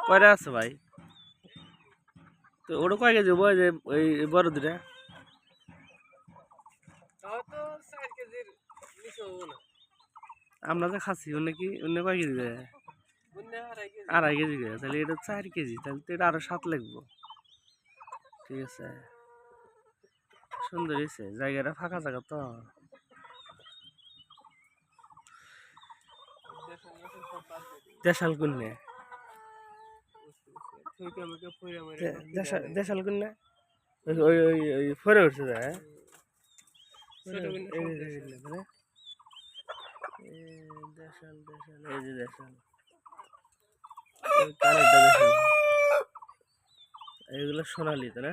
কয়টা আছে ভাই? তো ওটা কয় কেজি বয় যে ওই বড় দুটা? আমরা যে খাচ্ছি অন্য কি অন্য কয় কেজি দেয়? 2.5 কেজি দেয়, তাহলে এটা 4 কেজি, তাহলে তো এটা আরো 7 লাগবো। ঠিক আছে, সুন্দর হয়েছে জায়গাটা, ফাঁকা জায়গা তো। দেশাল কুন্নে দেশাল কুন্নে ওই ওই ওই ফরে উঠছে যায় দেশাল দেশাল, এই যে দেশাল, কানেরটা দেশাল, এইগুলো সোনালি তো না?